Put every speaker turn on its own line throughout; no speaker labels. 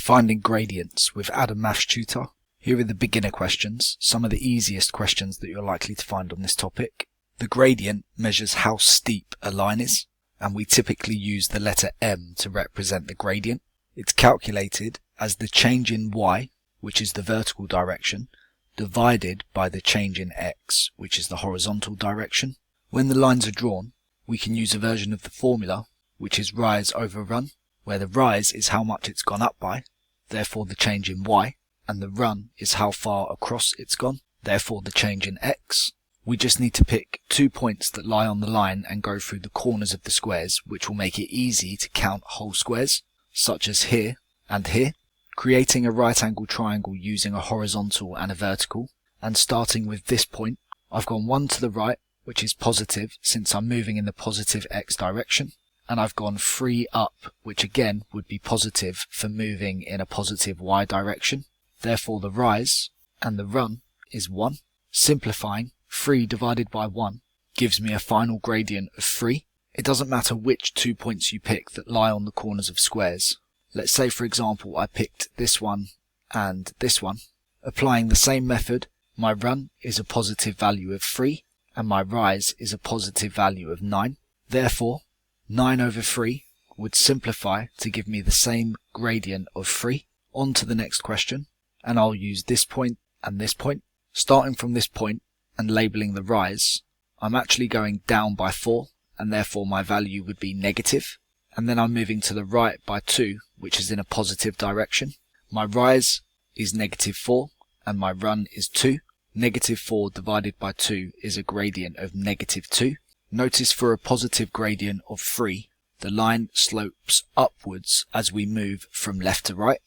Finding gradients with Adam Maths Tutor. Here are the beginner questions, some of the easiest questions that you're likely to find on this topic. The gradient measures how steep a line is, and we typically use the letter m to represent the gradient. It's calculated as the change in y, which is the vertical direction, divided by the change in x, which is the horizontal direction. When the lines are drawn, we can use a version of the formula, which is rise over run, where the rise is how much it's gone up by, therefore the change in y, and the run is how far across it's gone, therefore the change in x. We just need to pick 2 points that lie on the line and go through the corners of the squares, which will make it easy to count whole squares, such as here and here. Creating a right angle triangle using a horizontal and a vertical, and starting with this point, I've gone 1 to the right, which is positive since I'm moving in the positive x direction, and I've gone 3 up, which again would be positive for moving in a positive y direction. Therefore the rise and the run is 1. Simplifying, 3 divided by 1 gives me a final gradient of 3. It doesn't matter which 2 points you pick that lie on the corners of squares. Let's say for example I picked this one and this one. Applying the same method, my run is a positive value of 3 and my rise is a positive value of 9. Therefore 9 over 3 would simplify to give me the same gradient of 3. On to the next question, and I'll use this point and this point. Starting from this point and labelling the rise, I'm actually going down by 4 and therefore my value would be negative. And then I'm moving to the right by 2, which is in a positive direction. My rise is negative 4 and my run is 2. Negative 4 divided by 2 is a gradient of negative 2. Notice for a positive gradient of 3, the line slopes upwards as we move from left to right,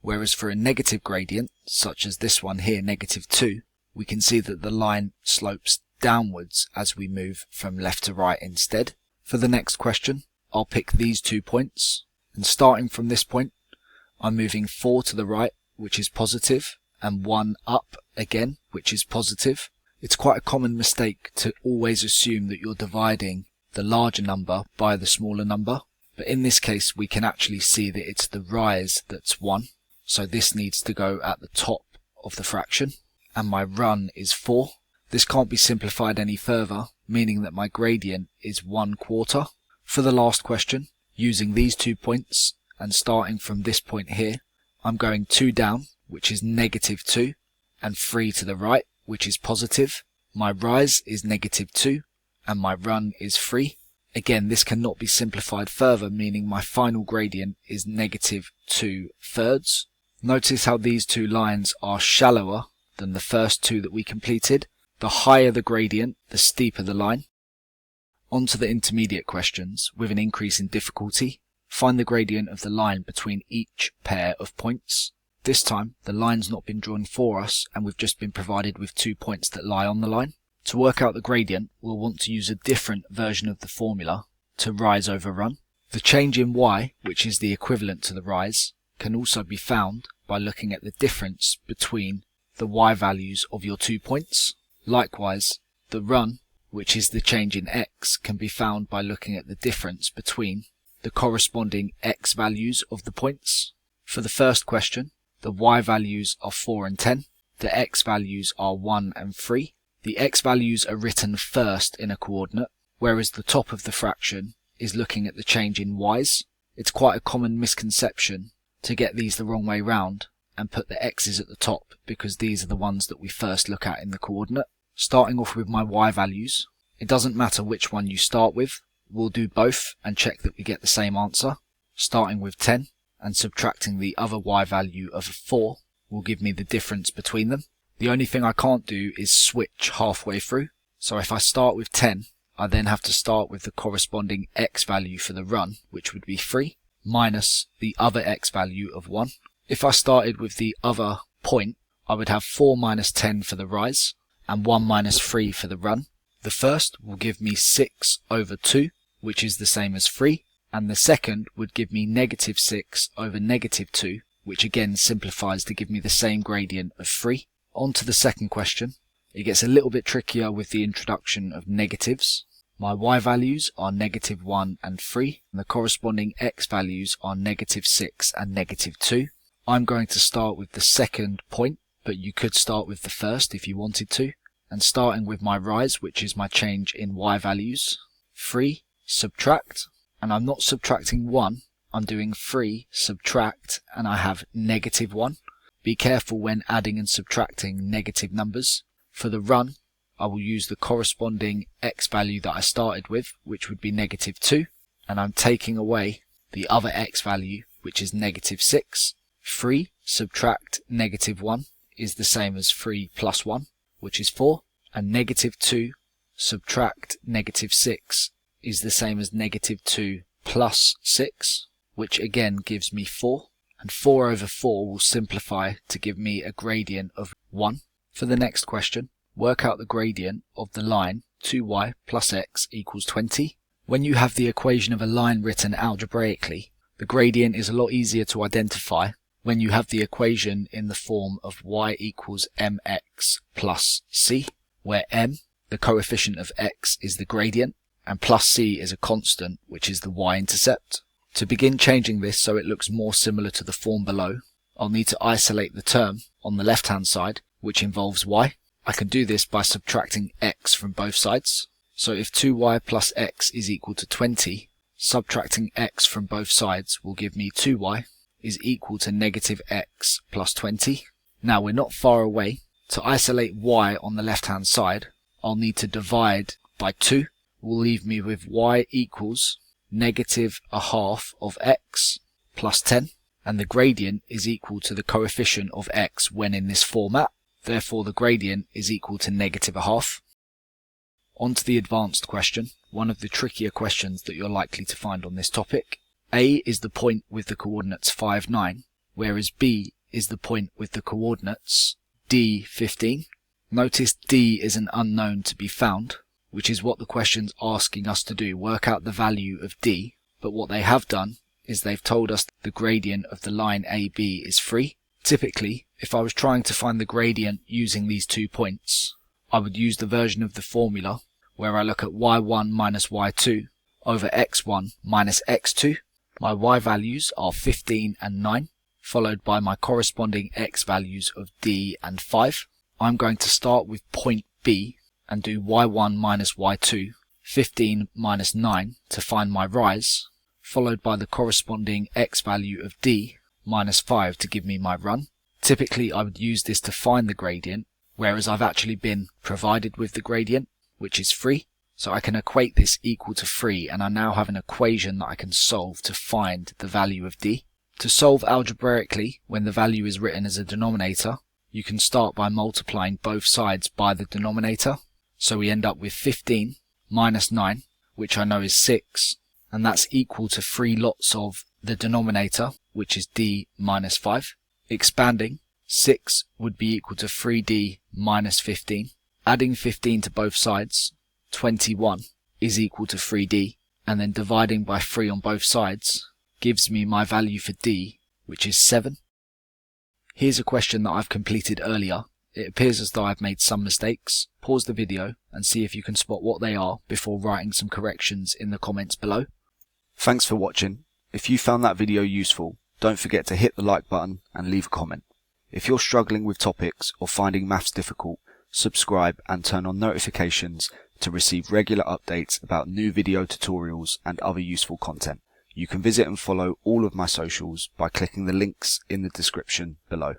whereas for a negative gradient, such as this one here, negative 2, we can see that the line slopes downwards as we move from left to right instead. For the next question, I'll pick these 2 points, and starting from this point, I'm moving 4 to the right, which is positive, and 1 up again, which is positive. It's quite a common mistake to always assume that you're dividing the larger number by the smaller number, but in this case we can actually see that it's the rise that's 1, so this needs to go at the top of the fraction, and my run is 4. This can't be simplified any further, meaning that my gradient is 1/4. For the last question, using these 2 points and starting from this point here, I'm going 2 down, which is negative 2, and 3 to the right, which is positive. My rise is negative 2 and my run is 3. Again, this cannot be simplified further, meaning my final gradient is negative 2/3. Notice how these 2 lines are shallower than the first 2 that we completed. The higher the gradient, the steeper the line. On to the intermediate questions with an increase in difficulty. Find the gradient of the line between each pair of points. This time the line's not been drawn for us and we've just been provided with 2 points that lie on the line. To work out the gradient, we'll want to use a different version of the formula to rise over run. The change in y, which is the equivalent to the rise, can also be found by looking at the difference between the y values of your 2 points. Likewise, the run, which is the change in x, can be found by looking at the difference between the corresponding x values of the points. For the first question, the y values are 4 and 10, the x values are 1 and 3. The x values are written first in a coordinate, whereas the top of the fraction is looking at the change in y's. It's quite a common misconception to get these the wrong way round and put the x's at the top, because these are the ones that we first look at in the coordinate. Starting off with my y values, it doesn't matter which one you start with, we'll do both and check that we get the same answer. Starting with 10 and subtracting the other y value of 4 will give me the difference between them. The only thing I can't do is switch halfway through, so if I start with 10, I then have to start with the corresponding x value for the run, which would be 3, minus the other x value of 1. If I started with the other point, I would have 4 minus 10 for the rise, and 1 minus 3 for the run. The first will give me 6 over 2, which is the same as 3, and the second would give me negative 6 over negative 2, which again simplifies to give me the same gradient of 3. On to the second question. It gets a little bit trickier with the introduction of negatives. My y values are negative 1 and 3, and the corresponding x values are negative 6 and negative 2. I'm going to start with the second point, but you could start with the first if you wanted to. And starting with my rise, which is my change in y values, 3, subtract, and I'm not subtracting 1, I'm doing 3, subtract, and I have negative 1. Be careful when adding and subtracting negative numbers. For the run, I will use the corresponding x value that I started with, which would be negative 2, and I'm taking away the other x value, which is negative 6. 3 subtract negative 1 is the same as 3 plus 1, which is 4, and negative 2 subtract negative 6 is the same as negative 2 plus 6, which again gives me 4, and 4 over 4 will simplify to give me a gradient of 1. For the next question, work out the gradient of the line 2y plus x equals 20. When you have the equation of a line written algebraically, the gradient is a lot easier to identify when you have the equation in the form of y equals mx plus c, where m, the coefficient of x, is the gradient, and plus c is a constant, which is the y-intercept. To begin changing this so it looks more similar to the form below, I'll need to isolate the term on the left-hand side, which involves y. I can do this by subtracting x from both sides. So if 2y plus x is equal to 20, subtracting x from both sides will give me 2y is equal to negative x plus 20. Now we're not far away. To isolate y on the left-hand side, I'll need to divide by 2. Will leave me with y equals negative a half of x plus 10, and the gradient is equal to the coefficient of x when in this format. Therefore the gradient is equal to negative a half. On to the advanced question, one of the trickier questions that you're likely to find on this topic. A is the point with the coordinates 5, 9, whereas B is the point with the coordinates D, 15. Notice D is an unknown to be found, which is what the question's asking us to do, work out the value of D, but what they have done is they've told us the gradient of the line AB is 3. Typically, if I was trying to find the gradient using these 2 points, I would use the version of the formula where I look at y1 minus y2 over x1 minus x2. My y values are 15 and 9, followed by my corresponding x values of D and 5. I'm going to start with point B and do y1 minus y2, 15 minus 9 to find my rise, followed by the corresponding x value of D minus 5 to give me my run. Typically I would use this to find the gradient, whereas I've actually been provided with the gradient, which is 3. So I can equate this equal to 3, and I now have an equation that I can solve to find the value of D. To solve algebraically, when the value is written as a denominator, you can start by multiplying both sides by the denominator. So we end up with 15 minus 9, which I know is 6, and that's equal to 3 lots of the denominator, which is D minus 5. Expanding, 6 would be equal to 3D minus 15. Adding 15 to both sides, 21 is equal to 3D, and then dividing by 3 on both sides gives me my value for D, which is 7. Here's a question that I've completed earlier. It appears as though I've made some mistakes. Pause the video and see if you can spot what they are before writing some corrections in the comments below.
Thanks for watching. If you found that video useful, don't forget to hit the like button and leave a comment. If you're struggling with topics or finding maths difficult, subscribe and turn on notifications to receive regular updates about new video tutorials and other useful content. You can visit and follow all of my socials by clicking the links in the description below.